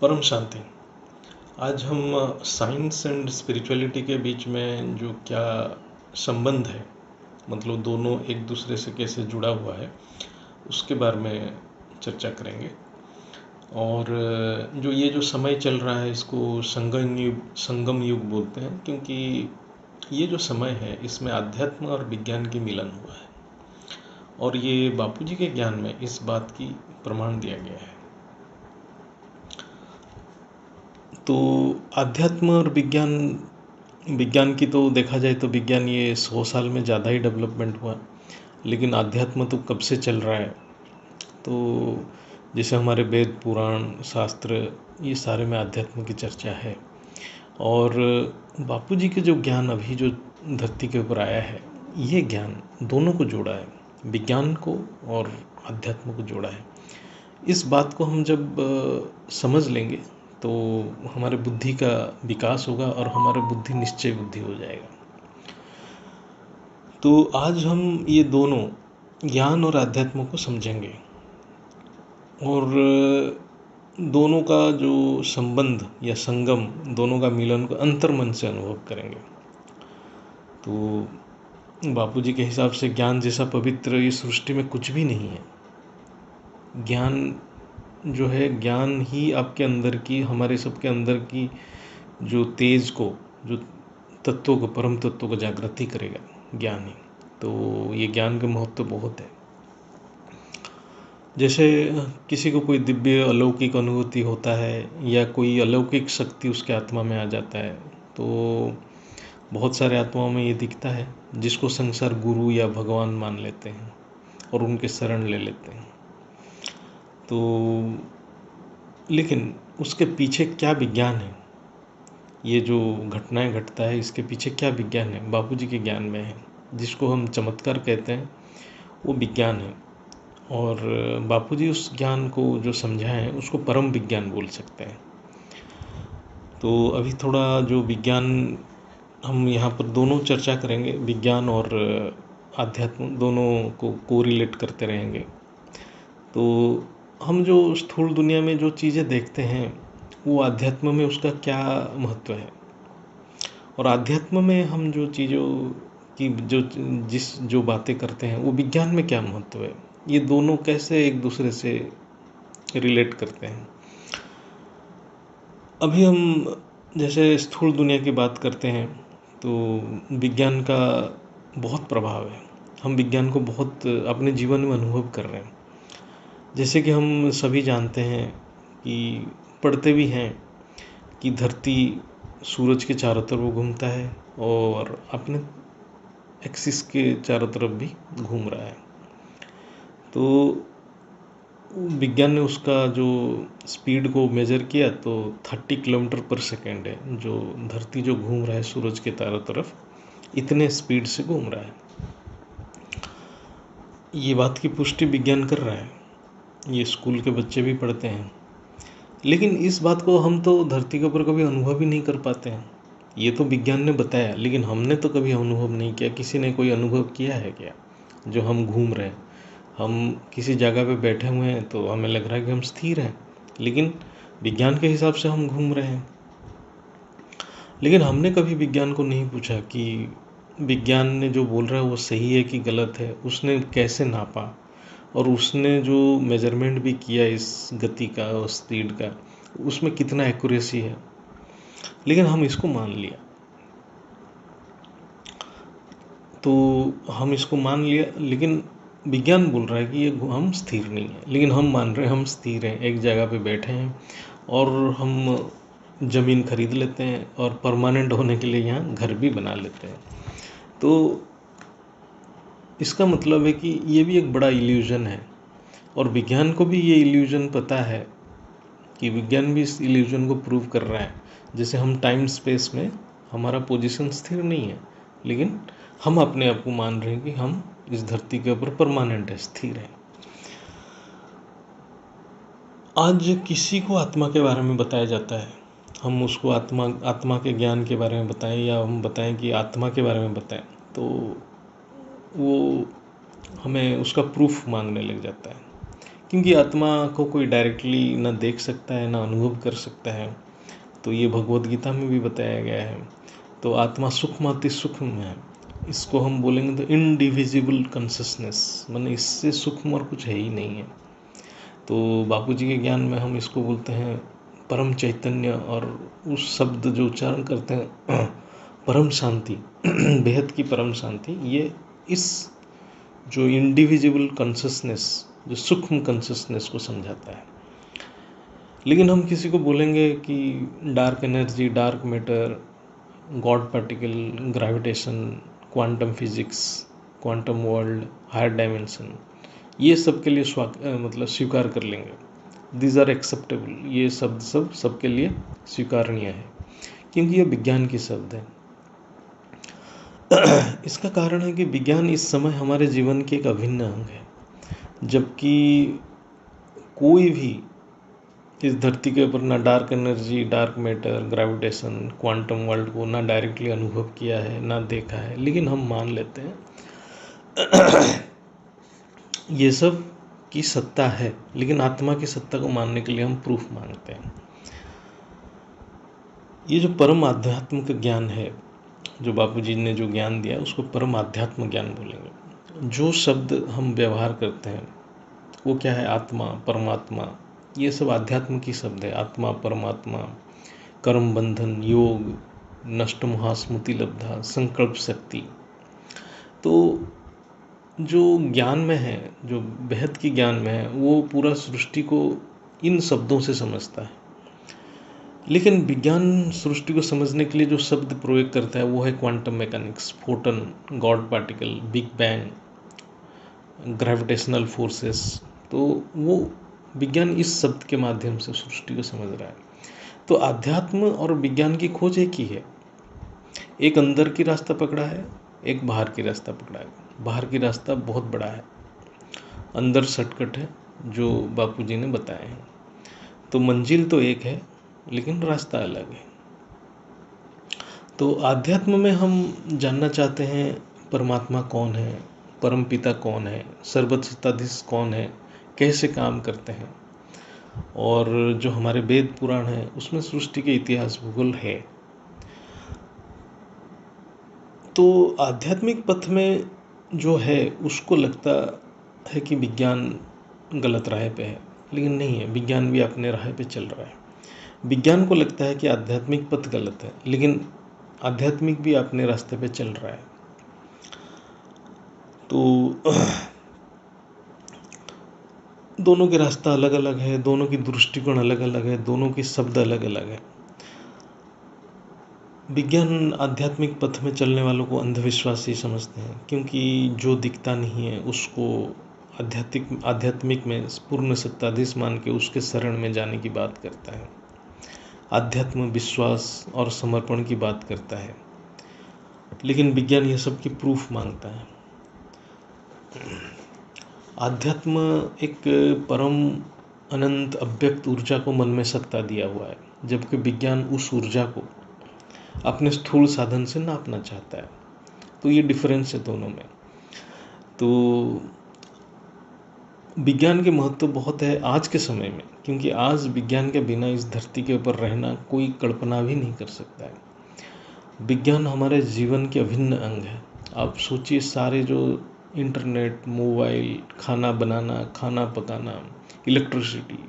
परम शांति। आज हम साइंस एंड स्पिरिचुअलिटी के बीच में जो क्या संबंध है, मतलब दोनों एक दूसरे से कैसे जुड़ा हुआ है, उसके बारे में चर्चा करेंगे। और जो ये जो समय चल रहा है इसको संगम युग बोलते हैं, क्योंकि ये जो समय है इसमें आध्यात्म और विज्ञान की मिलन हुआ है। और ये बापूजी के ज्ञान में इस बात की प्रमाण दिया गया है। तो आध्यात्म और विज्ञान की तो देखा जाए तो विज्ञान ये 100 साल में ज़्यादा ही डेवलपमेंट हुआ, लेकिन आध्यात्म तो कब से चल रहा है। तो जैसे हमारे वेद पुराण शास्त्र ये सारे में आध्यात्म की चर्चा है। और बापूजी के जो ज्ञान अभी जो धरती के ऊपर आया है, ये ज्ञान दोनों को जोड़ा है, विज्ञान को और अध्यात्म को जोड़ा है। इस बात को हम जब समझ लेंगे तो हमारे बुद्धि का विकास होगा और हमारा बुद्धि निश्चय बुद्धि हो जाएगा। तो आज हम ये दोनों ज्ञान और अध्यात्म को समझेंगे और दोनों का जो संबंध या संगम, दोनों का मिलन को अंतर्मन से अनुभव करेंगे। तो बापूजी के हिसाब से ज्ञान जैसा पवित्र ये सृष्टि में कुछ भी नहीं है। ज्ञान जो है, ज्ञान ही आपके अंदर की, हमारे सबके अंदर की जो तेज को, जो तत्वों को, परम तत्वों को जागृति करेगा, ज्ञान ही। तो ये ज्ञान का महत्व बहुत है। जैसे किसी को कोई दिव्य अलौकिक अनुभूति होता है या कोई अलौकिक शक्ति उसके आत्मा में आ जाता है, तो बहुत सारे आत्माओं में ये दिखता है, जिसको संसार गुरु या भगवान मान लेते हैं और उनके शरण ले लेते हैं। तो लेकिन उसके पीछे क्या विज्ञान है, ये जो घटनाएं घटता है इसके पीछे क्या विज्ञान है, बापूजी के ज्ञान में है। जिसको हम चमत्कार कहते हैं वो विज्ञान है। और बापूजी उस ज्ञान को जो समझाए हैं उसको परम विज्ञान बोल सकते हैं। तो अभी थोड़ा जो विज्ञान, हम यहाँ पर दोनों चर्चा करेंगे, विज्ञान और आध्यात्म दोनों को कोरिलेट करते रहेंगे। तो हम जो स्थूल दुनिया में जो चीज़ें देखते हैं वो आध्यात्म में उसका क्या महत्व है, और आध्यात्म में हम जो चीज़ों की जो बातें करते हैं वो विज्ञान में क्या महत्व है, ये दोनों कैसे एक दूसरे से रिलेट करते हैं। अभी हम जैसे स्थूल दुनिया की बात करते हैं तो विज्ञान का बहुत प्रभाव है। हम विज्ञान को बहुत अपने जीवन में अनुभव कर रहे हैं। जैसे कि हम सभी जानते हैं कि पढ़ते भी हैं कि धरती सूरज के चारों तरफ घूमता है और अपने एक्सिस के चारों तरफ भी घूम रहा है। तो विज्ञान ने उसका जो स्पीड को मेजर किया तो 30 किलोमीटर पर सेकेंड है, जो धरती जो घूम रहा है सूरज के चारों तरफ, इतने स्पीड से घूम रहा है। ये बात की पुष्टि विज्ञान कर रहा है, ये स्कूल के बच्चे भी पढ़ते हैं। लेकिन इस बात को हम तो धरती के ऊपर कभी अनुभव ही नहीं कर पाते हैं। ये तो विज्ञान ने बताया, लेकिन हमने तो कभी अनुभव नहीं किया। किसी ने कोई अनुभव किया है क्या? जो हम घूम रहे हैं, हम किसी जगह पे बैठे हुए हैं तो हमें लग रहा है कि हम स्थिर हैं, लेकिन विज्ञान के हिसाब से हम घूम रहे हैं। लेकिन हमने कभी विज्ञान को नहीं पूछा कि विज्ञान ने जो बोल रहा है वो सही है कि गलत है, उसने कैसे नापा और उसने जो मेजरमेंट भी किया इस गति का और स्पीड का, उसमें कितना एक्यूरेसी है। लेकिन हम इसको मान लिया, तो हम इसको मान लिया, लेकिन विज्ञान बोल रहा है कि ये हम स्थिर नहीं है, लेकिन हम मान रहे हैं हम स्थिर हैं, एक जगह पे बैठे हैं और हम ज़मीन खरीद लेते हैं और परमानेंट होने के लिए यहाँ घर भी बना लेते हैं। तो इसका मतलब है कि ये भी एक बड़ा इल्यूजन है, और विज्ञान को भी ये इल्यूजन पता है कि विज्ञान भी इस इल्यूजन को प्रूव कर रहा है। जैसे हम टाइम स्पेस में हमारा पोजीशन स्थिर नहीं है, लेकिन हम अपने आप को मान रहे हैं कि हम इस धरती के ऊपर परमानेंट है, स्थिर है। आज किसी को आत्मा के बारे में बताया जाता है, हम उसको आत्मा के ज्ञान के बारे में बताएं या हम बताएं कि आत्मा के बारे में बताएं, तो वो हमें उसका प्रूफ मांगने लग जाता है क्योंकि आत्मा को कोई डायरेक्टली ना देख सकता है ना अनुभव कर सकता है। तो ये भगवद गीता में भी बताया गया है। तो आत्मा सूक्ष्म अति सूक्ष्म है, इसको हम बोलेंगे तो इनडिविजिबल कॉन्शसनेस, माने इससे सूक्ष्म और कुछ है ही नहीं है। तो बापू जी के ज्ञान में हम इसको बोलते हैं परम चैतन्य, और उस शब्द जो उच्चारण करते हैं परम शांति बेहद की परम शांति, ये इस जो इंडिविजिबल कॉन्शसनेस, जो सूक्ष्म कॉन्शसनेस को समझाता है। लेकिन हम किसी को बोलेंगे कि dark energy, dark matter, God particle, gravitation, quantum physics, quantum world, higher dimension, ये सब के लिए मतलब स्वीकार कर लेंगे। दीज आर एक्सेप्टेबल, ये शब्द सबके लिए स्वीकारणीय है, क्योंकि ये विज्ञान के शब्द हैं। इसका कारण है कि विज्ञान इस समय हमारे जीवन के एक अभिन्न अंग है, जबकि कोई भी इस धरती के ऊपर ना dark energy, dark matter, gravitation, quantum world को ना डायरेक्टली अनुभव किया है ना देखा है, लेकिन हम मान लेते हैं ये सब की सत्ता है। लेकिन आत्मा की सत्ता को मानने के लिए हम प्रूफ मांगते हैं। ये जो परम आध्यात्म का ज्ञान है, जो बापूजी ने जो ज्ञान दिया उसको परम आध्यात्म ज्ञान बोलेंगे। जो शब्द हम व्यवहार करते हैं वो क्या है? आत्मा, परमात्मा, ये सब आध्यात्म की शब्द है। आत्मा, परमात्मा, कर्म बंधन, योग, नष्ट महास्मृति लब्धा, संकल्प शक्ति। तो जो ज्ञान में है, जो बेहद की ज्ञान में है, वो पूरा सृष्टि को इन शब्दों से समझता है। लेकिन विज्ञान सृष्टि को समझने के लिए जो शब्द प्रयोग करता है वो है quantum mechanics, Foton, God particle, big bang, gravitational forces. तो वो विज्ञान इस शब्द के माध्यम से सृष्टि को समझ रहा है। तो आध्यात्म और विज्ञान की खोज एक ही है। एक अंदर की रास्ता पकड़ा है, एक बाहर की रास्ता पकड़ा है। बाहर की रास्ता बहुत बड़ा है, अंदर शॉर्टकट है जो बापूजी ने बताए हैं। तो मंजिल तो एक है लेकिन रास्ता अलग है। तो आध्यात्म में हम जानना चाहते हैं परमात्मा कौन है, परम पिता कौन है, सर्वसत्ताधीश कौन है, कैसे काम करते हैं। और जो हमारे वेद पुराण है उसमें सृष्टि के इतिहास भूगोल है। तो आध्यात्मिक पथ में जो है उसको लगता है कि विज्ञान गलत राह पे है, लेकिन नहीं है, विज्ञान भी अपने राह पे चल रहा है। विज्ञान को लगता है कि आध्यात्मिक पथ गलत है, लेकिन आध्यात्मिक भी अपने रास्ते पे चल रहा है। तो दोनों के रास्ता अलग अलग है, दोनों की दृष्टिकोण अलग अलग है, दोनों के शब्द अलग अलग है। विज्ञान आध्यात्मिक पथ में चलने वालों को अंधविश्वासी समझते हैं, क्योंकि जो दिखता नहीं है उसको आध्यात्मिक में पूर्ण सत्ताधीश मान के उसके शरण में जाने की बात करता है। आध्यात्म विश्वास और समर्पण की बात करता है, लेकिन विज्ञान यह सब की प्रूफ मांगता है। आध्यात्म एक परम अनंत अव्यक्त ऊर्जा को मन में सत्ता दिया हुआ है, जबकि विज्ञान उस ऊर्जा को अपने स्थूल साधन से नापना चाहता है। तो ये डिफरेंस है दोनों में। तो विज्ञान के महत्व बहुत है आज के समय में, क्योंकि आज विज्ञान के बिना इस धरती के ऊपर रहना कोई कल्पना भी नहीं कर सकता है। विज्ञान हमारे जीवन के अभिन्न अंग है। आप सोचिए, सारे जो इंटरनेट, मोबाइल, खाना बनाना, खाना पकाना, इलेक्ट्रिसिटी,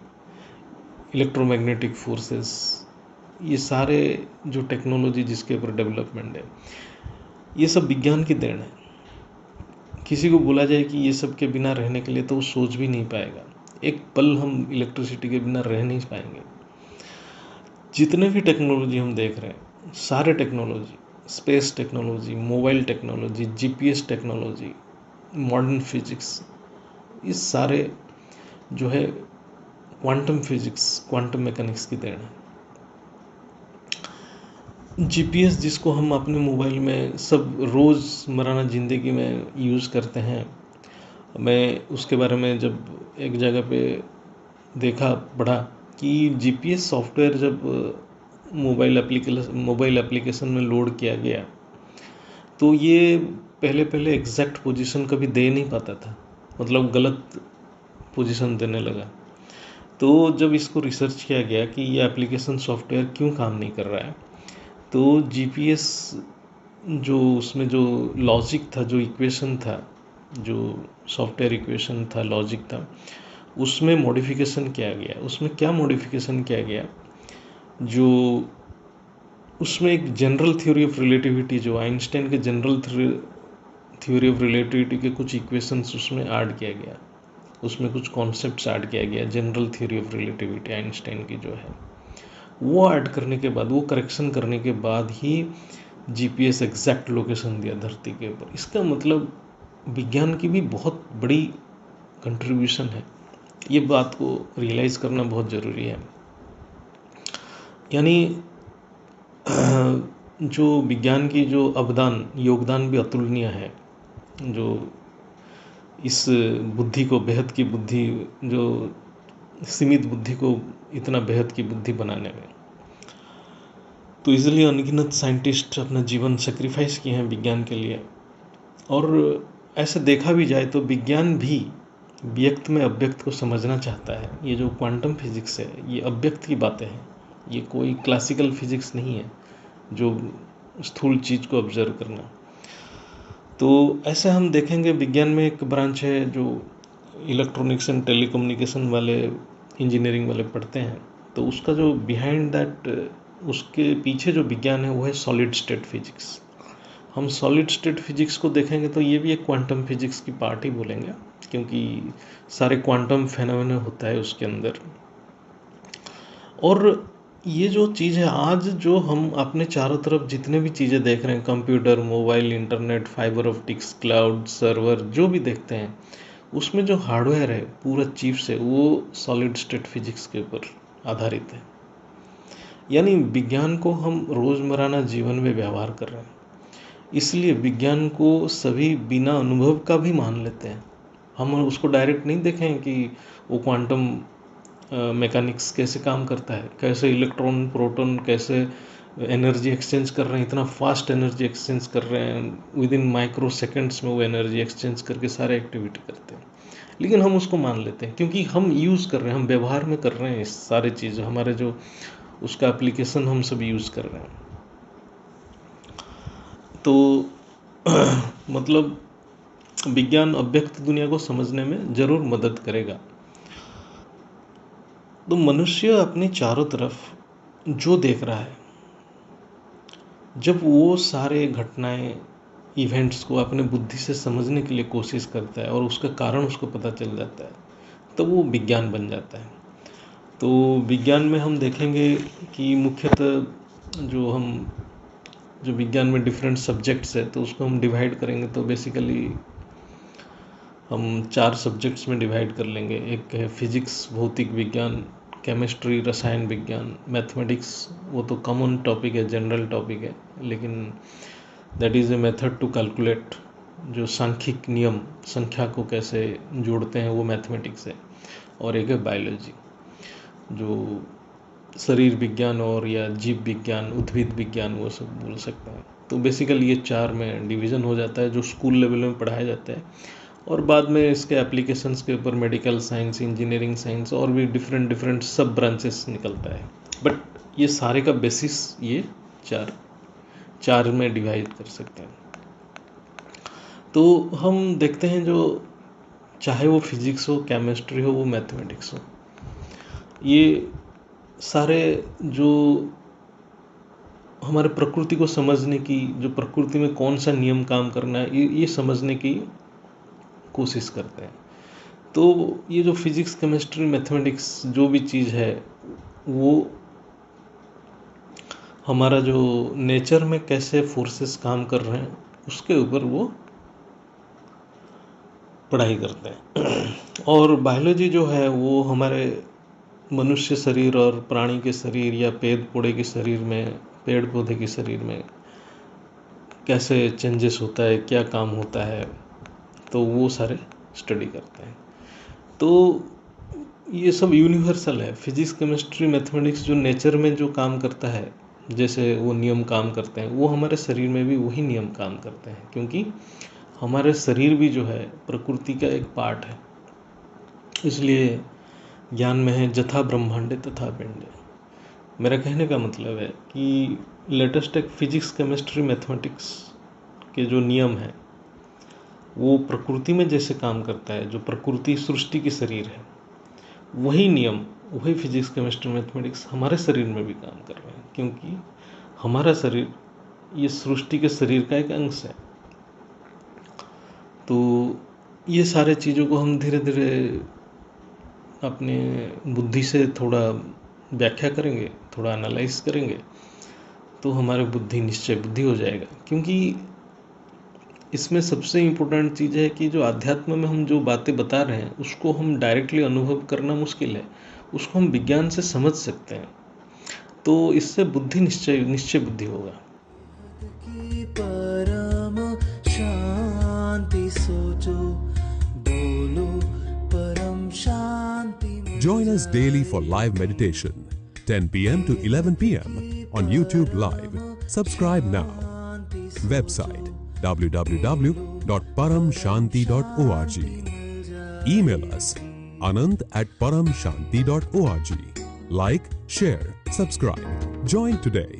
इलेक्ट्रोमैग्नेटिक फोर्सेस, ये सारे जो टेक्नोलॉजी जिसके ऊपर डेवलपमेंट है, ये सब विज्ञान की देन है। किसी को बोला जाए कि ये सब के बिना रहने के लिए, तो वो सोच भी नहीं पाएगा। एक पल हम इलेक्ट्रिसिटी के बिना रह नहीं पाएंगे। जितने भी टेक्नोलॉजी हम देख रहे हैं, सारे technology, space technology, mobile technology, GPS technology, modern physics, ये सारे जो है क्वांटम फिजिक्स, क्वांटम मैकेनिक्स की देन है। जीपीएस जिसको हम अपने मोबाइल में सब रोज़मर्रा ज़िंदगी में यूज़ करते हैं, मैं उसके बारे में जब एक जगह पे देखा, पढ़ा कि जीपीएस सॉफ्टवेयर जब मोबाइल एप्लीकेशन में लोड किया गया, तो ये पहले एग्जैक्ट पोजीशन कभी दे नहीं पाता था। मतलब गलत पोजीशन देने लगा। तो जब इसको रिसर्च किया गया कि ये एप्लीकेशन सॉफ्टवेयर क्यों काम नहीं कर रहा है, तो जीपीएस जो उसमें जो लॉजिक था, जो इक्वेशन था, जो सॉफ्टवेयर इक्वेशन था, लॉजिक था, उसमें मॉडिफिकेशन किया गया। उसमें क्या मॉडिफिकेशन किया गया, जो उसमें एक जनरल थ्योरी ऑफ रिलेटिविटी, जो आइंस्टाइन के जनरल थ्योरी ऑफ रिलेटिविटी के कुछ इक्वेशंस उसमें ऐड किया गया, उसमें कुछ कॉन्सेप्ट्स ऐड किया गया। General theory of relativity Einstein की जो है, वो ऐड करने के बाद, वो करेक्शन करने के बाद ही जीपीएस एग्जैक्ट लोकेशन दिया धरती के ऊपर। इसका मतलब विज्ञान की भी बहुत बड़ी कंट्रीब्यूशन है। ये बात को रियलाइज़ करना बहुत ज़रूरी है। यानी जो विज्ञान की जो योगदान भी अतुलनीय है, जो इस बुद्धि को, बेहद की बुद्धि, जो सीमित बुद्धि को इतना बेहद की बुद्धि बनाने में। तो इसलिए अनगिनत साइंटिस्ट अपना जीवन सेक्रीफाइस किए हैं विज्ञान के लिए। और ऐसे देखा भी जाए तो विज्ञान भी व्यक्त में अव्यक्त को समझना चाहता है। ये जो क्वांटम फिजिक्स है, ये अव्यक्त की बातें हैं, ये कोई क्लासिकल फिजिक्स नहीं है जो स्थूल चीज़ को ऑब्जर्व करना। तो ऐसे हम देखेंगे विज्ञान में एक ब्रांच है जो इलेक्ट्रॉनिक्स एंड टेलीकम्युनिकेशन वाले, इंजीनियरिंग वाले पढ़ते हैं। तो उसका जो बिहाइंड दैट, उसके पीछे जो विज्ञान है वो है सॉलिड स्टेट फिजिक्स। हम सॉलिड स्टेट फिजिक्स को देखेंगे तो ये भी एक क्वांटम फिजिक्स की पार्ट ही बोलेंगे, क्योंकि सारे क्वांटम फेनोमेना होता है उसके अंदर। और ये जो चीज़ है आज, जो हम अपने चारों तरफ जितने भी चीज़ें देख रहे हैं, computer, mobile, internet, fibre optics, cloud, server, जो भी देखते हैं, उसमें जो हार्डवेयर है, पूरा चिप्स है, वो सॉलिड स्टेट फिजिक्स के ऊपर आधारित है। यानी विज्ञान को हम रोज़मर्रा जीवन में व्यवहार कर रहे हैं, इसलिए विज्ञान को सभी बिना अनुभव का भी मान लेते हैं। हम उसको डायरेक्ट नहीं देखें कि वो क्वांटम मैकेनिक्स कैसे काम करता है, कैसे इलेक्ट्रॉन प्रोटॉन कैसे एनर्जी एक्सचेंज कर रहे हैं, इतना फास्ट एनर्जी एक्सचेंज कर रहे हैं, विद इन माइक्रो सेकेंड्स में वो एनर्जी एक्सचेंज करके सारे एक्टिविटी करते हैं। लेकिन हम उसको मान लेते हैं क्योंकि हम यूज़ कर रहे हैं, हम व्यवहार में कर रहे हैं इस सारे चीज़, हमारे जो उसका एप्लीकेशन हम सब यूज़ कर रहे हैं। तो मतलब विज्ञान अव्यक्त दुनिया को समझने में ज़रूर मदद करेगा। तो मनुष्य अपने चारों तरफ जो देख रहा है, जब वो सारे घटनाएं, इवेंट्स को अपने बुद्धि से समझने के लिए कोशिश करता है और उसका कारण उसको पता चल जाता है, तो वो विज्ञान बन जाता है। तो विज्ञान में हम देखेंगे कि मुख्यतः जो विज्ञान में डिफरेंट सब्जेक्ट्स है, तो उसको हम डिवाइड करेंगे तो बेसिकली हम 4 सब्जेक्ट्स में डिवाइड कर लेंगे। एक है फिजिक्स, भौतिक विज्ञान, केमिस्ट्री, रसायन विज्ञान, मैथमेटिक्स। वो तो कॉमन टॉपिक है, जनरल टॉपिक है, लेकिन that is a method to calculate, जो सांख्यिक नियम, संख्या को कैसे जोड़ते हैं, वो मैथमेटिक्स है। और एक है बायोलॉजी, जो शरीर विज्ञान और या जीव विज्ञान, उद्भिद विज्ञान, वो सब बोल सकते हैं। तो बेसिकली ये 4 में डिवीज़न हो जाता है, जो स्कूल लेवल में पढ़ाया जाता है। और बाद में इसके एप्लीकेशंस के ऊपर मेडिकल साइंस, इंजीनियरिंग साइंस और भी डिफरेंट सब ब्रांचेस निकलता है। बट ये सारे का बेसिस ये चार में डिवाइड कर सकते हैं। तो हम देखते हैं, जो चाहे वो फिजिक्स हो, केमिस्ट्री हो, वो मैथमेटिक्स हो, ये सारे जो हमारे प्रकृति को समझने की, जो प्रकृति में कौन सा नियम काम करना है, ये समझने की कोशिश करते हैं। तो ये जो फिजिक्स, केमिस्ट्री, मैथमेटिक्स जो भी चीज़ है, वो हमारा जो नेचर में कैसे फोर्सेस काम कर रहे हैं, उसके ऊपर वो पढ़ाई करते हैं। और बायोलॉजी जो है, वो हमारे मनुष्य शरीर और प्राणी के शरीर या पेड़ पौधे के शरीर में कैसे चेंजेस होता है, क्या काम होता है, तो वो सारे स्टडी करते हैं। तो ये सब यूनिवर्सल है। फिजिक्स, केमिस्ट्री, मैथमेटिक्स जो नेचर में जो काम करता है, जैसे वो नियम काम करते हैं, वो हमारे शरीर में भी वही नियम काम करते हैं, क्योंकि हमारे शरीर भी जो है प्रकृति का एक पार्ट है। इसलिए ज्ञान में है जथा ब्रह्मांडे तथा पिंडे। मेरा कहने का मतलब है कि लेटेस्ट एक फिजिक्स, केमिस्ट्री, मैथमेटिक्स के जो नियम हैं वो प्रकृति में जैसे काम करता है, जो प्रकृति सृष्टि की शरीर है, वही नियम, वही फिजिक्स, केमिस्ट्री, मैथमेटिक्स हमारे शरीर में भी काम कर रहे हैं, क्योंकि हमारा शरीर ये सृष्टि के शरीर का एक अंश है। तो ये सारे चीज़ों को हम धीरे धीरे अपने बुद्धि से थोड़ा व्याख्या करेंगे, थोड़ा एनालाइज करेंगे, तो हमारे बुद्धि निश्चय बुद्धि हो जाएगा। क्योंकि इसमें सबसे इम्पोर्टेंट चीज़ है कि जो आध्यात्म में हम जो बातें बता रहे हैं उसको हम डायरेक्टली अनुभव करना मुश्किल है, उसको हम विज्ञान से समझ सकते हैं, तो इससे बुद्धि निश्चय बुद्धि होगा। परम शांति सोचो, बोलो परम शांति। Join us daily for live meditation, 10 p.m. to 11 p.m. on YouTube Live. Subscribe now. Website www.paramshanti.org. Email us anand@paramshanti.org. Like, share, subscribe. Join today.